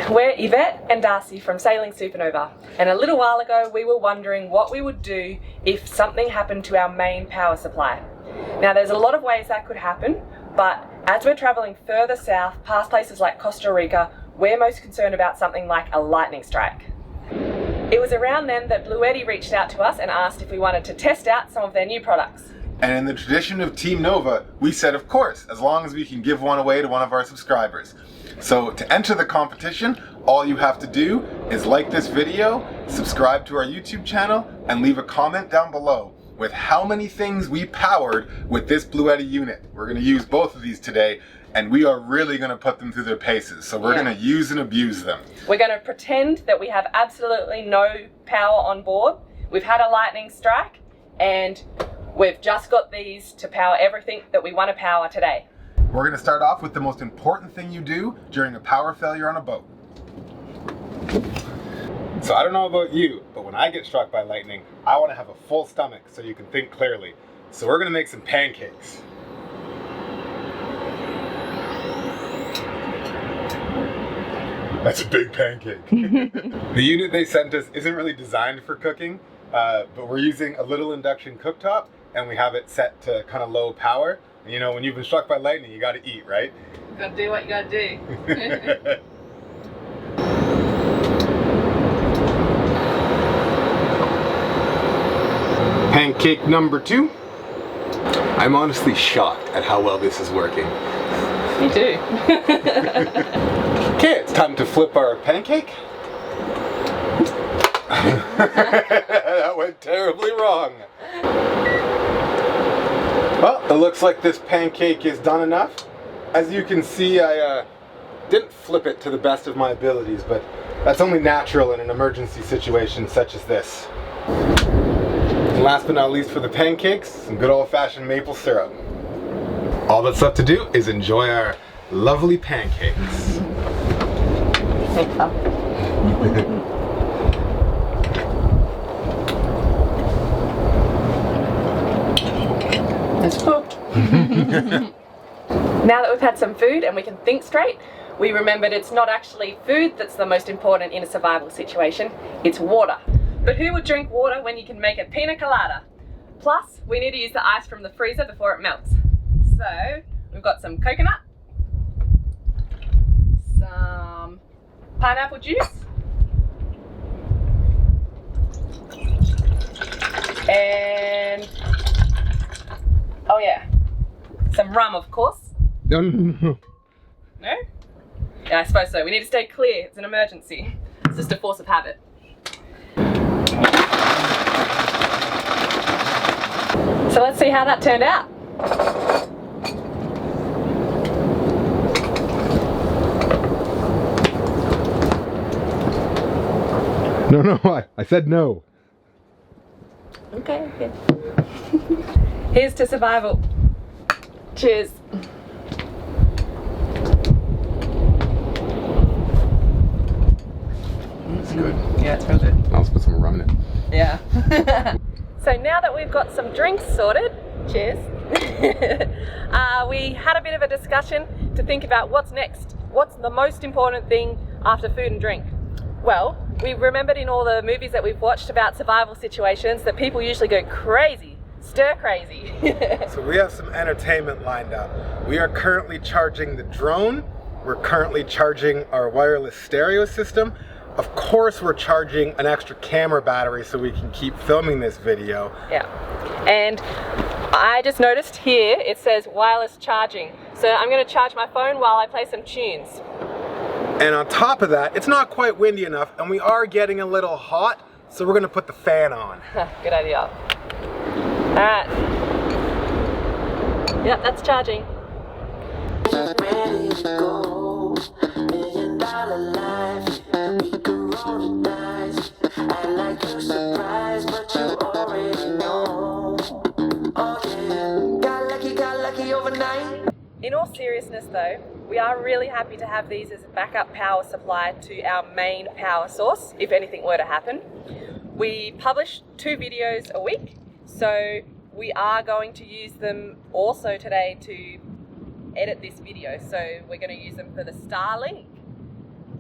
We're Yvette and Darcy from Sailing Supernova, and a little while ago we were wondering what we would do if something happened to our main power supply. Now there's a lot of ways that could happen, but as we're travelling further south past places like Costa Rica, we're most concerned about something like a lightning strike. It was around then that Bluetti reached out to us and asked if we wanted to test out some of their new products. And in the tradition of Team Nova, we said of course, as long as we can give one away to one of our subscribers. So to enter the competition, all you have to do is like this video, subscribe to our YouTube channel, and leave a comment down below with how many things we powered with this Bluetti unit. We're going to use both of these today, and we are really going to put them through their paces. So we're going to use and abuse them. We're going to pretend that we have absolutely no power on board. We've had a lightning strike, and we've just got these to power everything that we want to power today. We're going to start off with the most important thing you do during a power failure on a boat. So I don't know about you, but when I get struck by lightning, I want to have a full stomach so you can think clearly. So we're going to make some pancakes. That's a big pancake. The unit they sent us isn't really designed for cooking, but we're using a little induction cooktop, and we have it set to kind of low power. You know, when you've been struck by lightning, you gotta eat, right? You gotta do what you gotta do. Pancake number 2. I'm honestly shocked at how well this is working. Me too. Okay, it's time to flip our pancake. That went terribly wrong. Well, it looks like this pancake is done enough. As you can see, I didn't flip it to the best of my abilities, but that's only natural in an emergency situation such as this. And last but not least for the pancakes, some good old-fashioned maple syrup. All that's left to do is enjoy our lovely pancakes. Thanks, Tom. It's cooked. Now that we've had some food and we can think straight, we remembered it's not actually food that's the most important in a survival situation, it's water. But who would drink water when you can make a pina colada? Plus, we need to use the ice from the freezer before it melts. So, we've got some coconut, some pineapple juice, and oh yeah, some rum, of course. No? No? Yeah, I suppose so. We need to stay clear. It's an emergency. It's just a force of habit. So let's see how that turned out. No, I said no. Okay. Here's to survival. Cheers. It's good. Yeah, it's real good. I'll just put some rum in it. Yeah. So now that we've got some drinks sorted, cheers, we had a bit of a discussion to think about what's next. What's the most important thing after food and drink? Well, we remembered in all the movies that we've watched about survival situations that people usually go crazy, stir crazy. So we have some entertainment lined up. We are currently charging the drone. We're currently charging our wireless stereo system. Of course, we're charging an extra camera battery so we can keep filming this video. Yeah, and I just noticed here it says wireless charging. So I'm going to charge my phone while I play some tunes. And on top of that, it's not quite windy enough and we are getting a little hot, so we're going to put the fan on. Good idea. Alright. Yep, that's charging. Ready to go. $1 million life. We can roll the dice. I'd like to surprise, but you already know. Oh yeah. Got lucky overnight. In all seriousness though, we are really happy to have these as a backup power supply to our main power source if anything were to happen. We publish 2 videos a week, so we are going to use them also today to edit this video. So we're going to use them for the Starlink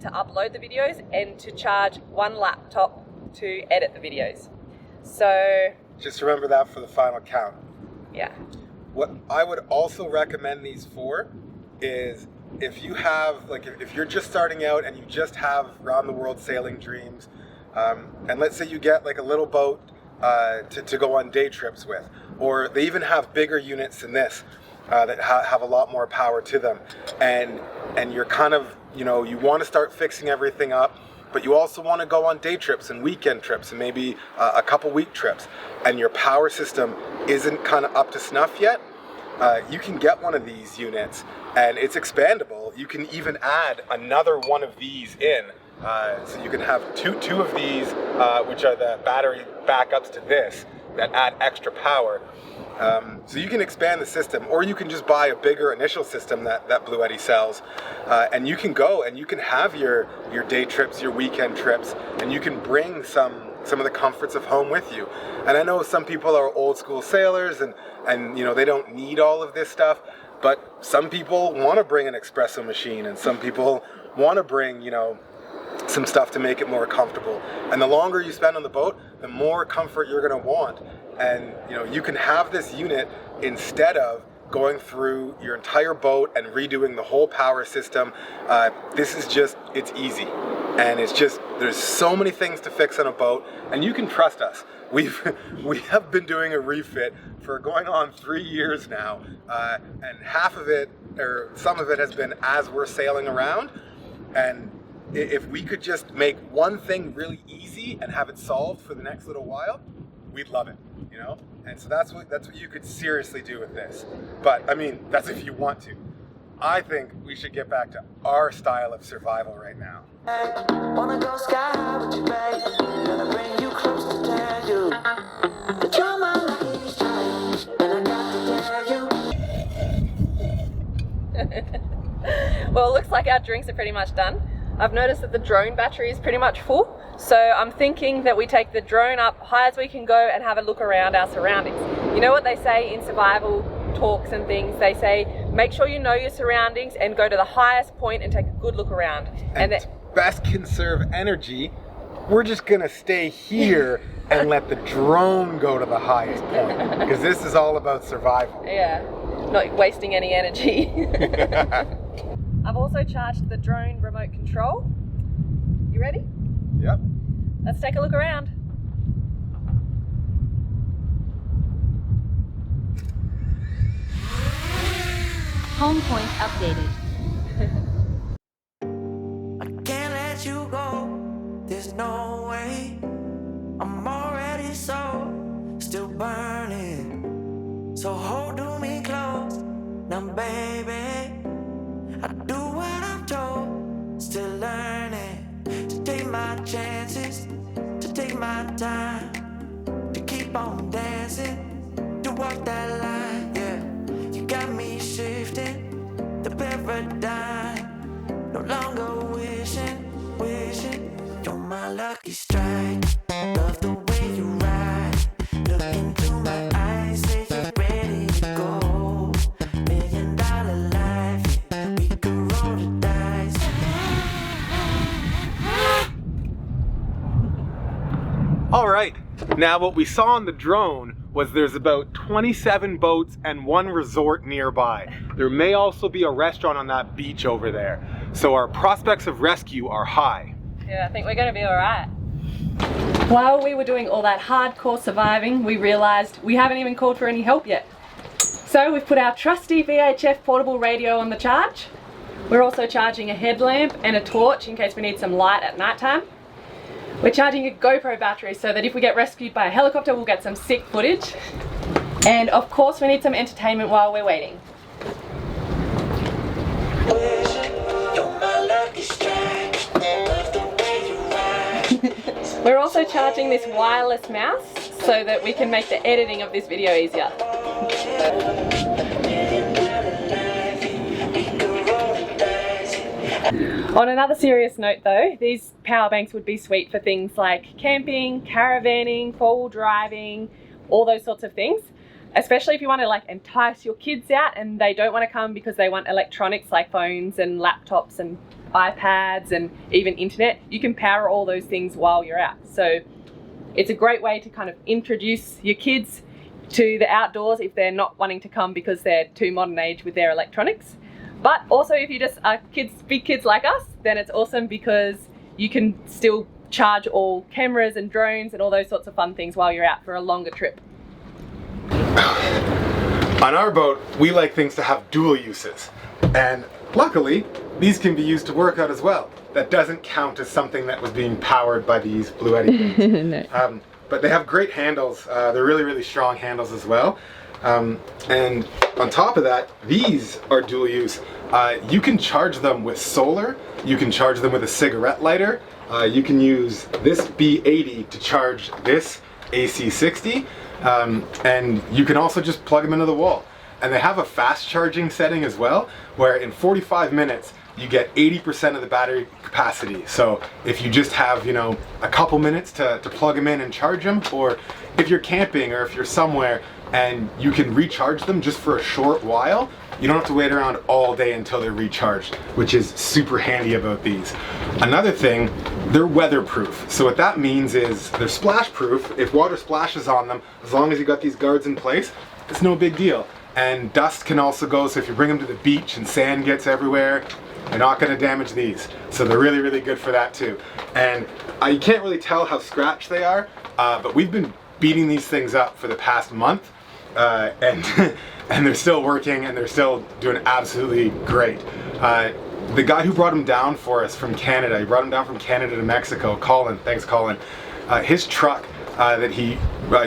to upload the videos and to charge one laptop to edit the videos. So just remember that for the final count. yeah. What I would also recommend these for is if you have, like, if you're just starting out and you just have round the world sailing dreams, and let's say you get like a little boat to go on day trips with, or they even have bigger units than this that have a lot more power to them, and you're kind of, you know, you want to start fixing everything up, but you also want to go on day trips and weekend trips and maybe a couple week trips, and your power system isn't kind of up to snuff yet, you can get one of these units and it's expandable. You can even add another one of these in. So you can have two of these, which are the battery backups to this, that add extra power. So you can expand the system, or you can just buy a bigger initial system that Bluetti sells, and you can go and you can have your day trips, your weekend trips, and you can bring some of the comforts of home with you. And I know some people are old school sailors and you know, they don't need all of this stuff, but some people want to bring an espresso machine, and some people want to bring, you know, some stuff to make it more comfortable. And the longer you spend on the boat, the more comfort you're going to want. And you know, you can have this unit instead of going through your entire boat and redoing the whole power system. This is just, it's easy. And it's just, there's so many things to fix on a boat, and you can trust us. We have been doing a refit for going on 3 years now, and half of it, or some of it, has been as we're sailing around. And if we could just make one thing really easy and have it solved for the next little while, we'd love it, you know? And so that's what you could seriously do with this. But I mean, that's if you want to. I think we should get back to our style of survival right now. Wanna go sky high with you, babe. Gonna bring you close to tell you that you're my lucky strike, and I got to tell you. Well, it looks like our drinks are pretty much done. I've noticed that the drone battery is pretty much full, so I'm thinking that we take the drone up high as we can go and have a look around our surroundings. You know what they say in survival talks and things? They say make sure you know your surroundings and go to the highest point and take a good look around. And to best conserve energy, we're just gonna stay here and let the drone go to the highest point, because this is all about survival. Yeah, not wasting any energy. I've also charged the drone remote control. You ready? Yep. Let's take a look around. Home point updated. I can't let you go, there's no way. I'm already still burning. So hold to me close, now baby. I do what I'm told, still learning to take my chances, to take my time, to keep on dancing, to walk that line, yeah. You got me shifting the paradigm, no longer wishing, you're my lucky strike. Love the way you ride, look into my eyes, say you're ready to go. $1 million life, yeah, we could roll the dice. All right, now what we saw on the drone was there's about 27 boats and one resort nearby. There may also be a restaurant on that beach over there. So our prospects of rescue are high. Yeah, I think we're gonna be all right. While we were doing all that hardcore surviving, we realized we haven't even called for any help yet. So we've put our trusty VHF portable radio on the charge. We're also charging a headlamp and a torch in case we need some light at nighttime. We're charging a GoPro battery so that if we get rescued by a helicopter, we'll get some sick footage. And of course, we need some entertainment while we're waiting. We're also charging this wireless mouse so that we can make the editing of this video easier. On another serious note though, these power banks would be sweet for things like camping, caravanning, four-wheel driving, all those sorts of things. Especially if you want to like entice your kids out and they don't want to come because they want electronics like phones and laptops and iPads and even internet, you can power all those things while you're out. So it's a great way to kind of introduce your kids to the outdoors if they're not wanting to come because they're too modern age with their electronics. But also if you just are big kids like us, then it's awesome because you can still charge all cameras and drones and all those sorts of fun things while you're out for a longer trip. On our boat, we like things to have dual uses. And luckily, these can be used to work out as well. That doesn't count as something that was being powered by these Bluetti things. No. But they have great handles. They're really, really strong handles as well. And on top of that, these are dual use. You can charge them with solar. You can charge them with a cigarette lighter. You can use this B80 to charge this AC60. And you can also just plug them into the wall. And they have a fast charging setting as well, where in 45 minutes, you get 80% of the battery capacity. So if you just have, you know, a couple minutes to plug them in and charge them, or if you're camping or if you're somewhere and you can recharge them just for a short while, you don't have to wait around all day until they're recharged, which is super handy about these. Another thing, they're weatherproof. So what that means is they're splash proof. If water splashes on them, as long as you got these guards in place, it's no big deal. And dust can also go, so if you bring them to the beach and sand gets everywhere, you're not going to damage these. So they're really, really good for that too. And you can't really tell how scratched they are, but we've been beating these things up for the past month, and they're still working and they're still doing absolutely great. The guy who brought them down for us from Canada, he brought them down from Canada to Mexico, Colin, thanks Colin. His truck that he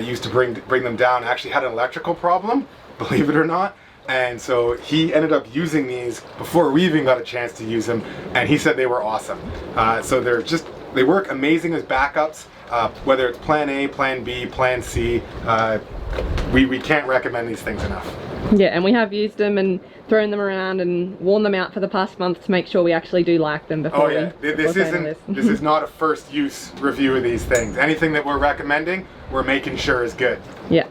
used to bring them down actually had an electrical problem, believe it or not. And so he ended up using these before we even got a chance to use them, and he said they were awesome. So they work amazing as backups, whether it's plan A, plan B, plan C. We can't recommend these things enough. Yeah, and we have used them and thrown them around and worn them out for the past month to make sure we actually do like them before. Oh yeah, this is not a first use review of these things. Anything that we're recommending, we're making sure is good. Yeah.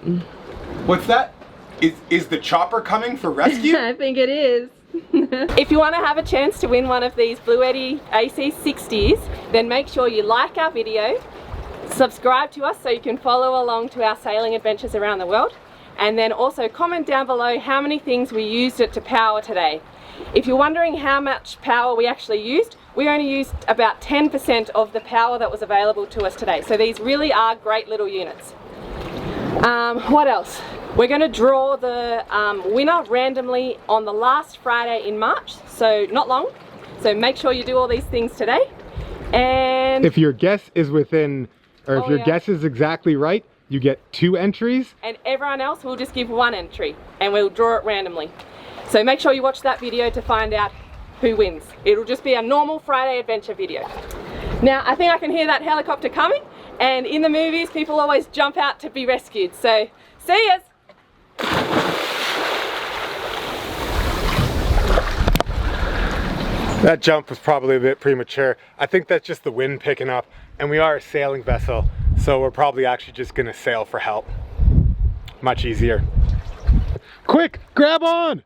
What's that? Is the chopper coming for rescue? I think it is. If you want to have a chance to win one of these Bluetti AC60s, then make sure you like our video, subscribe to us so you can follow along to our sailing adventures around the world, and then also comment down below how many things we used it to power today. If you're wondering how much power we actually used, we only used about 10% of the power that was available to us today. So these really are great little units. What else? We're going to draw the winner randomly on the last Friday in March, so not long. So make sure you do all these things today. And if your guess is within, or if your guess is exactly right, you get 2 entries. And everyone else will just give 1 entry, and we'll draw it randomly. So make sure you watch that video to find out who wins. It'll just be a normal Friday adventure video. Now, I think I can hear that helicopter coming, and in the movies, people always jump out to be rescued. So, see yas! That jump was probably a bit premature. I think that's just the wind picking up, and we are a sailing vessel, so we're probably actually just gonna sail for help. Much easier. Quick, grab on!